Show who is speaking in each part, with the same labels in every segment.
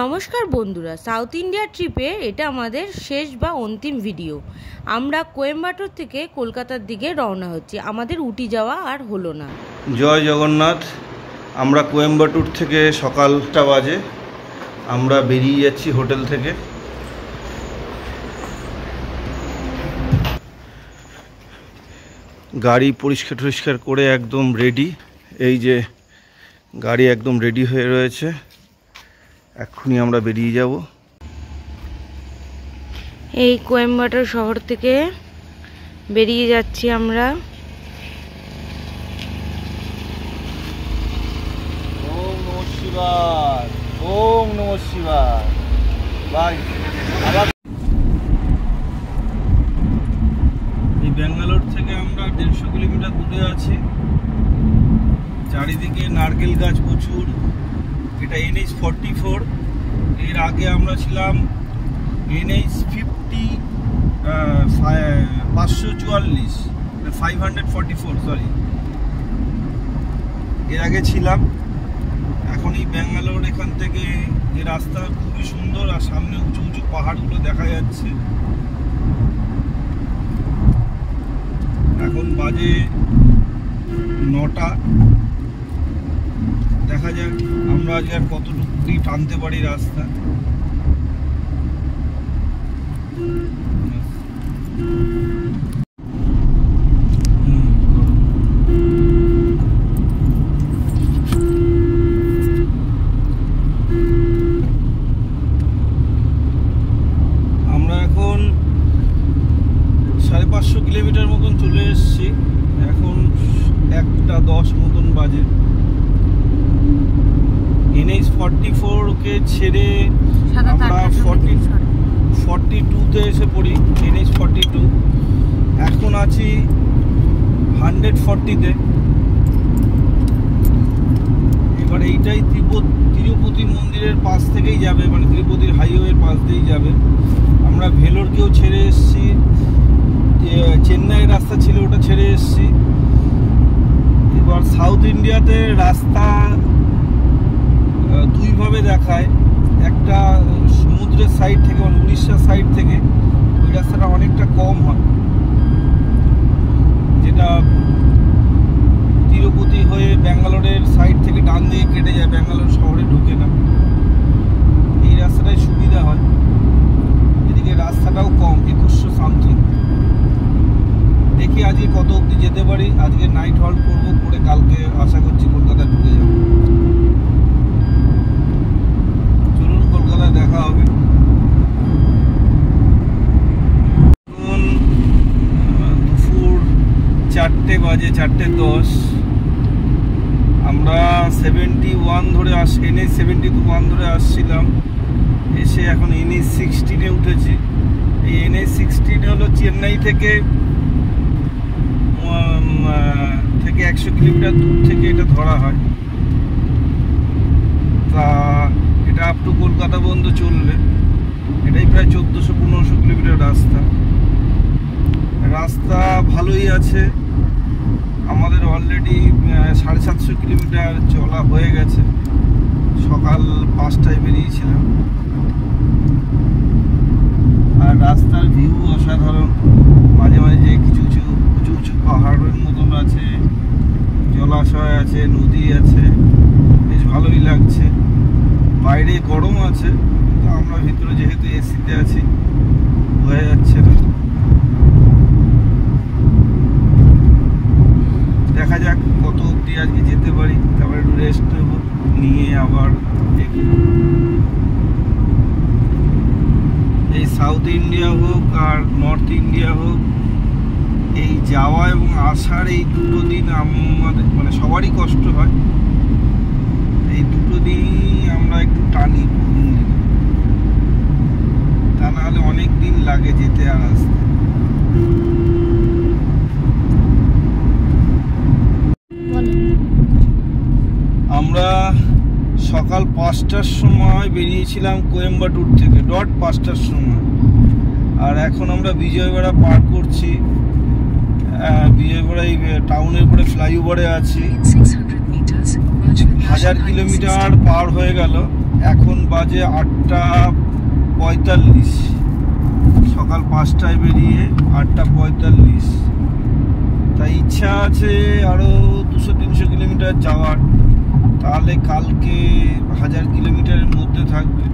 Speaker 1: নমস্কার বন্ধুরা, south India ট্রিপে এটা আমাদের শেষ বা অন্তিম ভিডিও। আমরা কোয়েম্বাটোর থেকে কলকাতার দিকে রওনা হচ্ছি, আমাদের উটি যাওয়া আর হলো না।
Speaker 2: জয় জগন্নাথ। আমরা কোয়েম্বাটোর থেকে সকালটা বাজে আমরা বেরিয়ে যাচ্ছি হোটেল থেকে। গাড়ি পরিষ্কার করে একদম রেডি। এই যে গাড়ি একদম রেডি হয়ে রয়েছে, এক্ষুনি আমরা বেরিয়ে যাব।
Speaker 1: এই কোয়েম্বাটোর শহর থেকে বেরিয়ে যাচ্ছি আমরা।
Speaker 2: ওম নমঃ শিবায়, ওম নমঃ শিবায়। ভাই এই ব্যাঙ্গালোর থেকে আমরা 150 কিলোমিটার দূরে আছি। চারিদিকে নারকেল গাছ প্রচুর। এটা NH 44। এর আগে আমরা ছিলাম NH 544 সরি, এর আগে ছিলাম। এখন এই ব্যাঙ্গালোর এখান থেকে এই রাস্তা খুবই সুন্দর, আর সামনে উঁচু উঁচু পাহাড়গুলো দেখা যাচ্ছে। এখন বাজে 9টা। দেখা যাক আমরা আজ আর কতটুকু টানতে পারি রাস্তা। আমরা এখন 550 কিলোমিটার মতন চলে এসেছি। এখন 1:10 মতন বাজে। NH 44-কে ছেড়ে আমরা 42-তে এসে পড়ি। NH 42 এখন আছি 140-তে। এবার এইটাই তিরুপতি মন্দিরের পাশ থেকেই যাবে, মানে তিরুপতির হাইওয়ের পাশ দিয়েই যাবে। আমরা ভেলোরকেও ছেড়ে এসেছি, চেন্নাইয়ের রাস্তা ছিল ওটা ছেড়ে এসেছি। এবার সাউথ ইন্ডিয়াতে রাস্তা দুইভাবে দেখায়। একটা সমুদ্রের সাইড থেকে, মানে উড়িষ্যার সাইড থেকে ওই রাস্তাটা অনেকটা কম হয়, যেটা তিরুপতি হয়ে ব্যাঙ্গালোরের সাইড থেকে ডান দিকে কেটে যায়, ব্যাঙ্গালোর শহরে ঢুকে না। এই রাস্তাটাই সুবিধা হয়। এদিকে রাস্তাটাও কম, 2100 সামথিং। দেখি আজকে কত অবধি যেতে পারি। আজকে নাইট হল্ট করবো, করে কালকে আশা করছি কলকাতা ঢুকে যাব। চলুন কলকাতায় দেখা হবে। এখন দুপুর 4টে বাজে, 4:10। আমরা 71 ধরে NH 71 ধরে আসছিলাম, এসে এখন NH 16-এ উঠেছি। এই NH 16 হলো চেন্নাই থেকে 100 কিলোমিটার দূর থেকে এটা ধরা হয়। তা এটা আপ টু কলকাতা পর্যন্ত চলবে। এটাই প্রায় 1400-1500 কিলোমিটার রাস্তা। রাস্তা ভালোই আছে। আমাদের অলরেডি 750 কিলোমিটার চলা হয়ে গেছে। সকাল 5টায় বেরিয়েছিলাম। আর রাস্তার ভিউ অসাধারণ। মাঝে মাঝে কিছু কিছু উঁচু উঁচু পাহাড়ের মতন আছে, জলাশয় আছে, নদী আছে, বেশ ভালোই লাগছে। বাইরে গরম আছে, কিন্তু আমরা ভিতরে যেহেতু এসিতে আছি হয়ে যাচ্ছে না। দেখা যাক কত অবধি আজকে যেতে পারি, তারপরে একটু রেস্ট নেব, নিয়ে আবার দেখব। এই সাউথ ইন্ডিয়া হোক আর নর্থ ইন্ডিয়া হোক, এই যাওয়া এবং আসার এই দুটো দিন আমাদের মানে সবারই কষ্ট হয়। এই দুটো দিন আমরা একটু টানি, তা না হলে অনেক দিন লাগে যেতে আর আসতে। আমরা সকাল 5টার সময় বেরিয়েছিলাম কোয়েম্বাটোর থেকে, 5টার সময়। আর এখন আমরা বিজয়বাড়া পার করছি। বিজয়বাড়া এই টাউনের পরে ফ্লাইওভারে আছি। 1000 কিলোমিটার পার হয়ে গেল। এখন বাজে 8:45, সকাল 5টায় বেরিয়ে 8:45। তাই ইচ্ছা আছে আরও 200-300 কিলোমিটার যাওয়ার, তাহলে কালকে 1000 কিলোমিটারের মধ্যে থাকবে।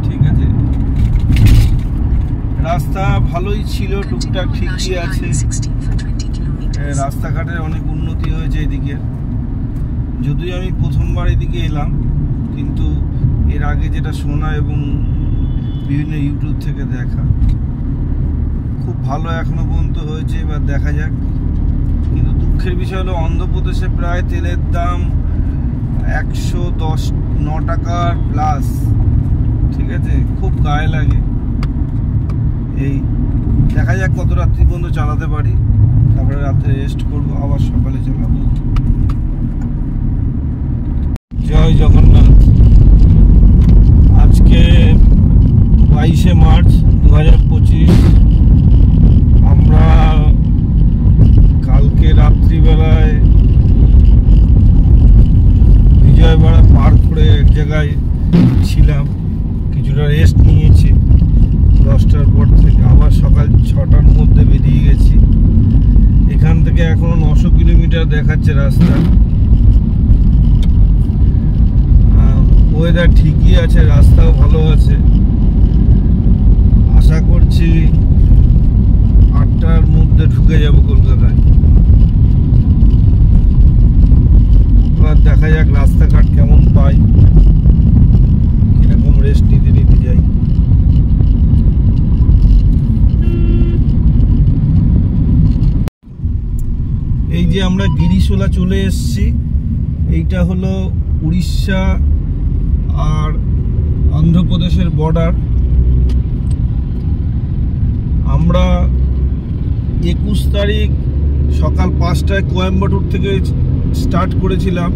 Speaker 2: ঠিক আছে, রাস্তা ভালোই ছিল, টুকটাক ঠিকই আছে। রাস্তাঘাটের অনেক উন্নতি হয়েছে এদিকে, যদিও আমি প্রথমবার এদিকে এলাম, কিন্তু এর আগে যেটা শোনা এবং বিভিন্ন ইউটিউব থেকে দেখা, খুব ভালো এখনো পর্যন্ত হয়েছে। এবার দেখা যাক। কিন্তু দুঃখের বিষয় হলো অন্ধ্রপ্রদেশে প্রায় তেলের দাম 109 টাকার প্লাস। ঠিক আছে, খুব গায়ে লাগে। এই দেখা যাক কত রাত্রি পর্যন্ত চালাতে পারি, তারপরে রাতে রেস্ট করবো, আবার সকালে চালাবো। জয় জগন্নাথ। আজকে 22শে মার্চ 2025। আমরা কালকে রাত্রিবেলায় বিজয়বাড়া পার করে এক জায়গায় ছিলাম, কিছুটা রেস্ট নিয়েছি। 10টার পর থেকে আবার সকাল 6টার মধ্যে বেরিয়ে গেছি। এখান থেকে এখনো 900 কিলোমিটার দেখাচ্ছে রাস্তা। ওয়েদার ঠিকই আছে, রাস্তাও ভালো আছে। আশা করছি 8টার মধ্যে ঢুকে যাব কলকাতায়। এবার দেখা যাক রাস্তাঘাট কেমন পাই, কিরকম রেস্ট নিতে নিতে যাই। এই যে আমরা গিরিশোলা চলে এসেছি। এইটা হলো উড়িষ্যা আর অন্ধ্রপ্রদেশের বর্ডার। আমরা 21 তারিখ সকাল 5টায় কোয়েম্বাটুর থেকে স্টার্ট করেছিলাম।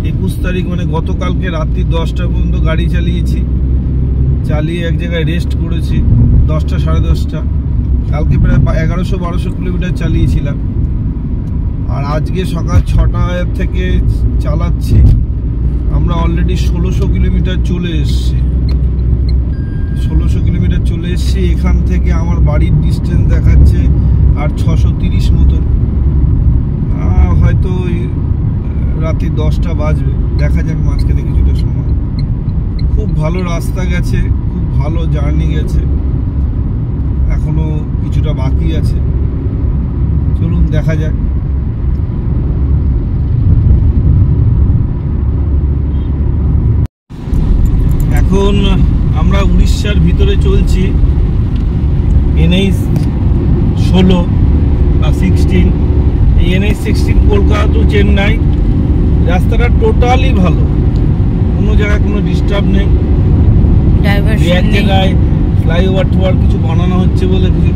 Speaker 2: 21 তারিখ মানে গতকালকে রাত্রি 10টা পর্যন্ত গাড়ি চালিয়েছি, চালিয়ে এক জায়গায় রেস্ট করেছি 10টা সাড়ে 10টা। কালকে প্রায় 1100-1200 কিলোমিটার চালিয়েছিলাম। আর আজকে সকাল 6টায় থেকে চালাচ্ছি। আমরা অলরেডি 1600 কিলোমিটার চলে এসেছি। 1600 কিলোমিটার চলে এসেছি। এখান থেকে আমার বাড়ির ডিস্টেন্স দেখাচ্ছে আর 630 মতন। হয়তো রাত্রি 10টা বাজবে, দেখা যাক মাঝখানে কিছুটা সময়। খুব ভালো রাস্তা গেছে, খুব ভালো জার্নি গেছে, এখনো কিছুটা বাকি আছে। চলুন দেখা যাক। এখন আমরা উড়িষ্যার ভিতরে চলছি, NH 16 বা 16। এই NH 16 কলকাতা টু চেন্নাই। রাস্তাটা টোটালি ভালো, কোনো জায়গায় কোনো ডিস্টার্ব নেই। এক জায়গায় ফ্লাইওভার টোয়ার কিছু বানানো হচ্ছে বলে কিছু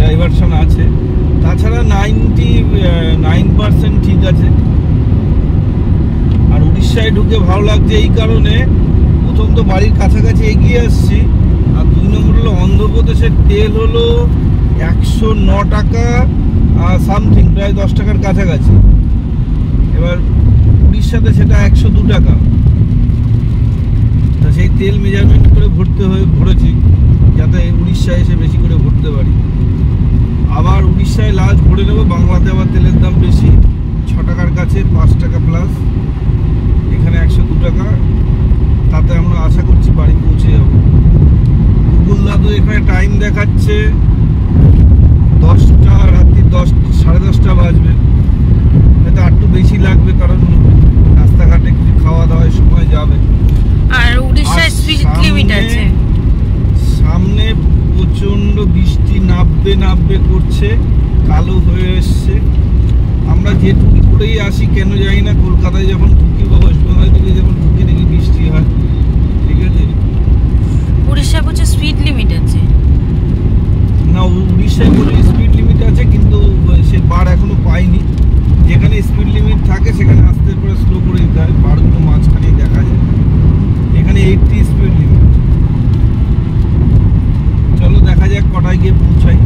Speaker 2: ডাইভারশন আছে, তাছাড়া 99% ঠিক আছে। আর উড়িষ্যায় ঢুকে ভালো লাগছে এই কারণে, প্রথম তো বাড়ির কাছাকাছি এগিয়ে আসছি, আর 2 নম্বর হলো অন্ধ্রপ্রদেশের তেল হলো 109 টাকা সামথিং, প্রায় 10 টাকার কাছাকাছি। এবার উড়িষ্যাতে সেটা 102 টাকা। তা সেই তেল মেজারমেন্ট করে ভরেছি, যাতে উড়িষ্যায় এসে বেশি করে ভরতে পারি। আবার উড়িষ্যায় লাস্ট ভরে নেবো। বাংলাতে আবার তেলের দাম বেশি, 6 টাকার কাছে, 5 টাকা প্লাস। এখানে 102 টাকা। তাতে আমরা আশা করছি বাড়ি পৌঁছে যাব। গুগল দাদু এখানে টাইম দেখাচ্ছে 10টা, রাত্রি 10 সাড়ে 10টা বাজবে। হয়তো একটু বেশি লাগবে, কারণ রাস্তাঘাটে কিছু খাওয়া দাওয়ার সময় যাবে।
Speaker 1: আর উড়িষ্যায় স্পিড লিমিট আছে।
Speaker 2: সামনে প্রচন্ড বৃষ্টি, নাববে করছে, কালো হয়ে এসছে। আমরা যেটুকু করেই আসি কেন জানি না, কলকাতায় যখন ঢুকি বা ওয়েস্ট বেঙ্গল থেকে যখন ঢুকি দেখি বৃষ্টি হয়। ঠিক আছে,
Speaker 1: উড়িষ্যা বলছে স্পিড লিমিট আছে
Speaker 2: না, উড়িষ্যায় বলে স্পিড লিমিট আছে, কিন্তু সে বার এখনো পাইনি। যেখানে স্পিড লিমিট থাকে সেখানে আস্তে করে স্লো করে দিতে হয়, বারগুলো মাঝখানেই দেখা যায়। এখানে 80 স্পিড লিমিট। চলো দেখা যাক কটায় গিয়ে পৌঁছাই।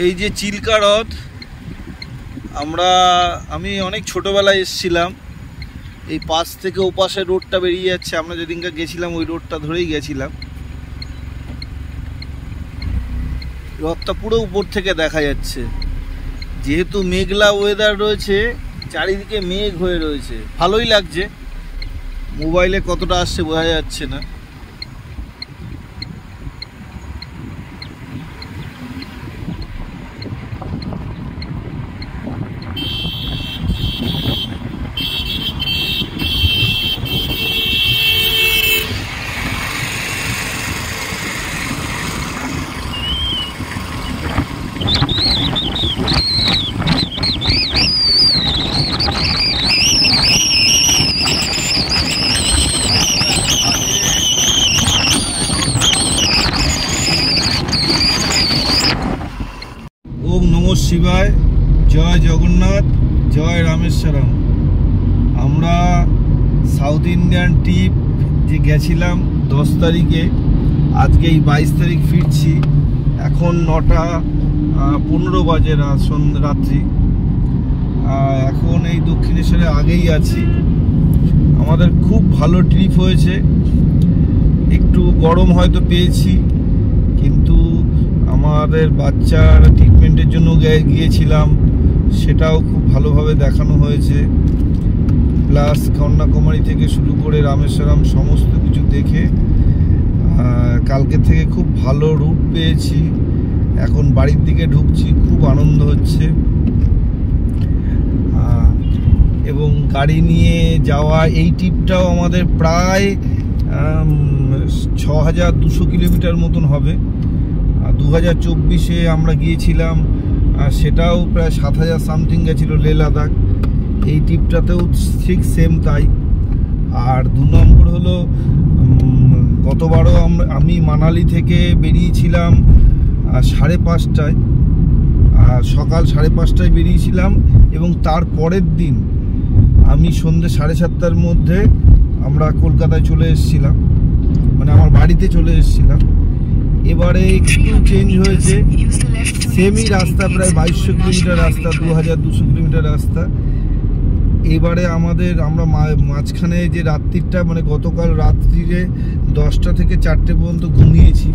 Speaker 2: এই যে চিল্কা হ্রদ আমি অনেক ছোটোবেলায় এসেছিলাম, এই পাশ থেকে ওপাশের রোডটা বেরিয়ে যাচ্ছে, আমরা যেদিনকে গেছিলাম ওই রোডটা ধরেই গেছিলাম। রথটা পুরো উপর থেকে দেখা যাচ্ছে, যেহেতু মেঘলা ওয়েদার রয়েছে, চারিদিকে মেঘ হয়ে রয়েছে, ভালোই লাগছে। মোবাইলে কতটা আসছে বোঝা যাচ্ছে না। ওম নমঃ শিবায়, জয় জগন্নাথ, জয় রামেশ্বরম। আমরা সাউথ ইন্ডিয়ান ট্রিপ যে গেছিলাম 10 তারিখে, আজকে এই 22 তারিখ ফিরছি। এখন 9টা 15 বাজে রাত্রি। এখন এই দক্ষিণেশ্বরে আগেই আছি। আমাদের খুব ভালো ট্রিপ হয়েছে। একটু গরম হয়তো পেয়েছি, কিন্তু আমাদের বাচ্চার ট্রিটমেন্টের জন্য গিয়েছিলাম, সেটাও খুব ভালোভাবে দেখানো হয়েছে। প্লাস কন্যাকুমারী থেকে শুরু করে রামেশ্বরম সমস্ত কিছু দেখে কালকে থেকে খুব ভালো রুট পেয়েছি। এখন বাড়ির দিকে ঢুকছি, খুব আনন্দ হচ্ছে। এবং গাড়ি নিয়ে যাওয়া এই ট্রিপটাও আমাদের প্রায় 6200 কিলোমিটার মতন হবে। 2024-এ আমরা গিয়েছিলাম, সেটাও প্রায় 7000 সামথিং গেছিলো লে লাদাখ। এই ট্রিপটাতেও ঠিক সেম তাই। আর 2 নম্বর হলো, গতবারও আমি মানালি থেকে বেরিয়েছিলাম 5:30টায়, সকাল 5:30টায় বেরিয়েছিলাম, এবং তার পরের দিন আমি সন্ধ্যে 7:30টার মধ্যে আমরা কলকাতায় চলে এসেছিলাম, মানে আমার বাড়িতে চলে এসেছিলাম। এবারে একটু চেঞ্জ হয়েছে, সেমই রাস্তা, প্রায় 2200 কিলোমিটার রাস্তা, 2200 কিলোমিটার রাস্তা। এবারে আমরা মাঝখানে যে রাত্রিটা, মানে গতকাল রাত্রিরে 10টা থেকে 4টে পর্যন্ত ঘুমিয়েছি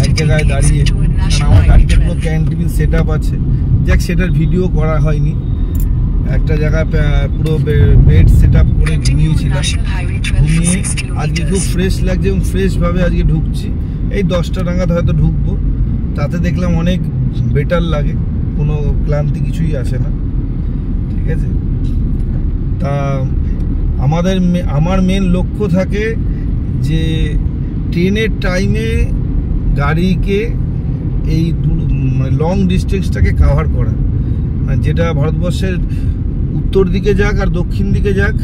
Speaker 2: এক জায়গায় দাঁড়িয়ে, কারণ আমার গাড়িতে পুরো ক্যান্টিন সেট আপ আছে। যাক, সেটার ভিডিও করা হয়নি। একটা জায়গায় পুরো বেড সেট আপ করে ঘুমিয়েছিলাম। ঘুমিয়ে আজকে খুব ফ্রেশ লাগছে এবং ফ্রেশভাবে আজকে ঢুকছি। এই 10টা নাগাদ হয়তো ঢুকবো। তাতে দেখলাম অনেক বেটার লাগে, কোনো ক্লান্তি কিছুই আসে না। ঠিক আছে, তা আমার মেন লক্ষ্য থাকে যে ট্রেনের টাইমে গাড়িকে এই লং ডিস্টেন্সটাকে কাভার করা, যেটা ভারতবর্ষের উত্তর দিকে যাক আর দক্ষিণ দিকে যাক,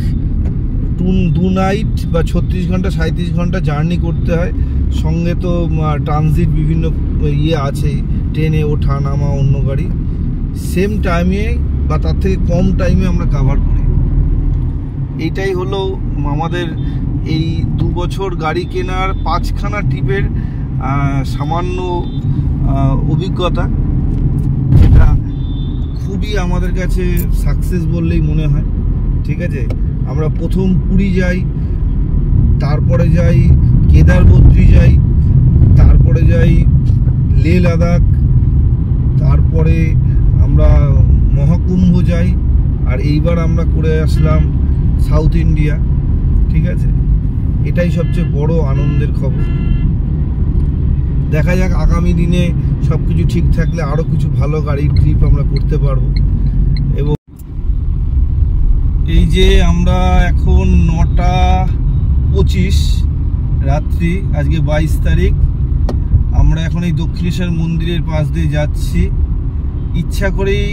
Speaker 2: 2 নাইট বা 36 ঘন্টা 37 ঘন্টা জার্নি করতে হয়। সঙ্গে তো ট্রানজিট বিভিন্ন আছে, ট্রেনে ওঠা নামা, অন্য গাড়ি, সেম টাইমে বা তার থেকে কম টাইমে আমরা কাভার করি। এইটাই হলো আমাদের এই 2 বছর গাড়ি কেনার 5খানা ট্রিপের সামান্য অভিজ্ঞতা। এটা খুবই আমাদের কাছে সাকসেস বললেই মনে হয়। ঠিক আছে, আমরা প্রথম পুরী যাই, তারপরে যাই কেদারবদ্রী যাই, তারপরে যাই লে লাদাখ, তারপরে আমরা মহাকুম্ভ যাই, আর এইবার আমরা করে আসলাম সাউথ ইন্ডিয়া। ঠিক আছে, এটাই সবচেয়ে বড় আনন্দের খবর। দেখা যাক আগামী দিনে সব কিছু ঠিক থাকলে আরও কিছু ভালো গাড়ির ট্রিপ আমরা করতে পারবো। এবং এই যে আমরা এখন 9:25 রাত্রি, আজকে 22 তারিখ, আমরা এখন এই দক্ষিণেশ্বর মন্দিরের পাশ দিয়ে যাচ্ছি। ইচ্ছা করেই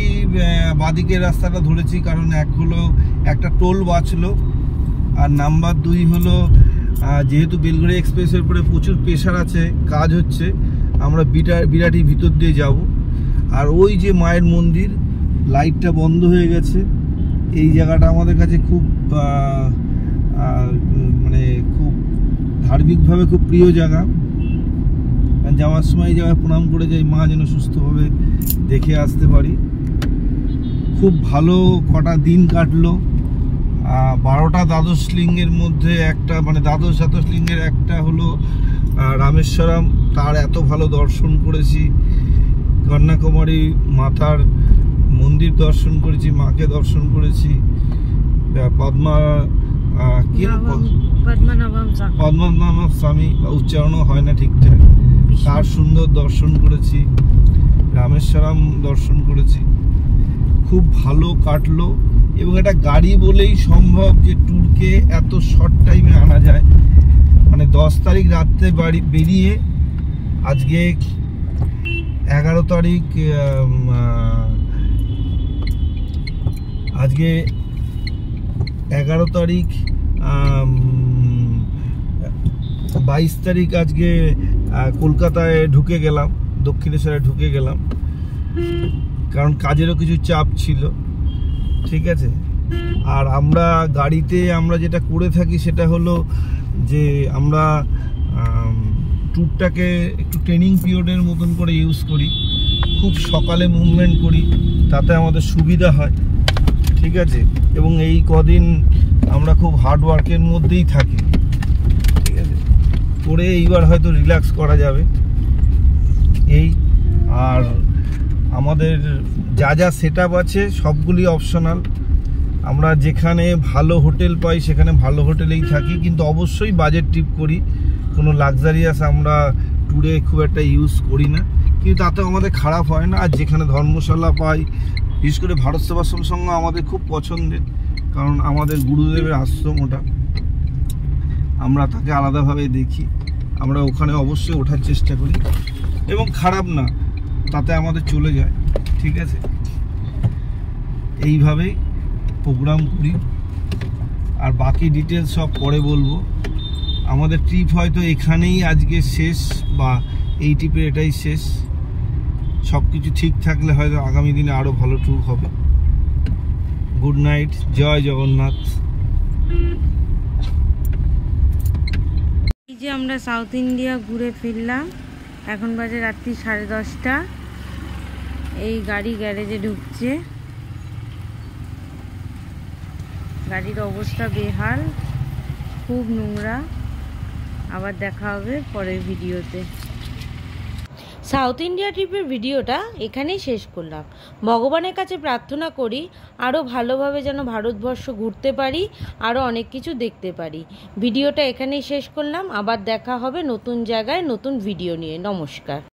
Speaker 2: বাদিকের রাস্তাটা ধরেছি, কারণ এক হলো একটা টোল বাঁচলো, আর নাম্বার 2 হলো যেহেতু বেলঘড়ি এক্সপ্রেসের উপরে প্রচুর প্রেশার আছে, কাজ হচ্ছে, আমরা বিরাটি ভিতর দিয়ে যাব। আর ওই যে মায়ের মন্দির, লাইটটা বন্ধ হয়ে গেছে। এই জায়গাটা আমাদের কাছে খুব মানে খুব ধার্মিকভাবে খুব প্রিয় জায়গা। যাওয়ার সময় এই জায়গায় প্রণাম করে যাই, মা যেন সুস্থভাবে দেখে আসতে পারি। খুব ভালো কটা দিন কাটলো। 12টা দ্বাদশ লিঙ্গের মধ্যে একটা, মানে দ্বাদশ লিঙ্গের একটা হলো রামেশ্বরম, তার এত ভালো দর্শন করেছি। কন্যাকুমারী মাতার মন্দির দর্শন করেছি, মাকে দর্শন করেছি। পদ্মনাভ স্বামী, উচ্চারণও হয় না ঠিকঠাক, তার সুন্দর দর্শন করেছি। রামেশ্বরম দর্শন করেছি, খুব ভালো কাটলো। এবং এটা গাড়ি বলেই সম্ভব যে ট্যুরকে এত শর্ট টাইমে আনা যায়। মানে 10 তারিখ রাত্রে বেরিয়ে আজকে 11 তারিখ, আজকে 11 তারিখ, 22 তারিখ আজকে কলকাতায় ঢুকে গেলাম, দক্ষিণেশ্বরে ঢুকে গেলাম, কারণ কাজেরও কিছু চাপ ছিল। ঠিক আছে। আর আমরা গাড়িতে আমরা যেটা করে থাকি সেটা হলো যে আমরা ট্যুরটাকে একটু ট্রেনিং পিরিয়ডের মতন করে ইউজ করি, খুব সকালে মুভমেন্ট করি, তাতে আমাদের সুবিধা হয়। ঠিক আছে। এবং এই কদিন আমরা খুব হার্ড ওয়ার্কের মধ্যেই থাকি। ঠিক আছে। করে এইবার হয়তো রিল্যাক্স করা যাবে এই। আর আমাদের যা যা সেট আপ আছে সবগুলি অপশনাল। আমরা যেখানে ভালো হোটেল পাই সেখানে ভালো হোটেলেই থাকি, কিন্তু অবশ্যই বাজেট ট্রিপ করি। কোনো লাক্সারিয়াস আমরা ট্যুরে খুব একটা ইউজ করি না, কিন্তু তাতেও আমাদের খারাপ হয় না। আর যেখানে ধর্মশালা পাই, বিশেষ করে ভারত সেবাশ্রম সংঘ আমাদের খুব পছন্দের, কারণ আমাদের গুরুদেবের আশ্রম ওটা, আমরা তাকে আলাদাভাবে দেখি। আমরা ওখানে অবশ্যই ওঠার চেষ্টা করি এবং খারাপ না, তাতে আমাদের চলে যায়। ঠিক আছে। এইভাবেই প্রোগ্রাম করি। আর বাকি ডিটেলস সব পরে বলবো। আমাদের ট্রিপ হয়তো এখানেই আজকে শেষ, বা এই ট্রিপের এটাই শেষ। সব কিছু ঠিক থাকলে হয়তো আগামী দিনে আরও ভালো ট্যুর হবে। গুড নাইট, জয় জগন্নাথ।
Speaker 1: এই যে আমরা সাউথ ইন্ডিয়া ঘুরে ফিরলাম, এখন বাজে রাত্রি 10:30। এই গাড়ি গ্যারেজে ঢুকছে, গাড়ির অবস্থা বেহাল, খুব নোংরা। আবার দেখা হবে পরের ভিডিওতে। সাউথ ইন্ডিয়া ট্রিপের ভিডিওটা এখানেই শেষ করলাম। ভগবানের কাছে প্রার্থনা করি আরও ভালোভাবে যেন ভারতবর্ষ ঘুরতে পারি, আরও অনেক কিছু দেখতে পারি। ভিডিওটা এখানেই শেষ করলাম। আবার দেখা হবে নতুন জায়গায় নতুন ভিডিও নিয়ে। নমস্কার।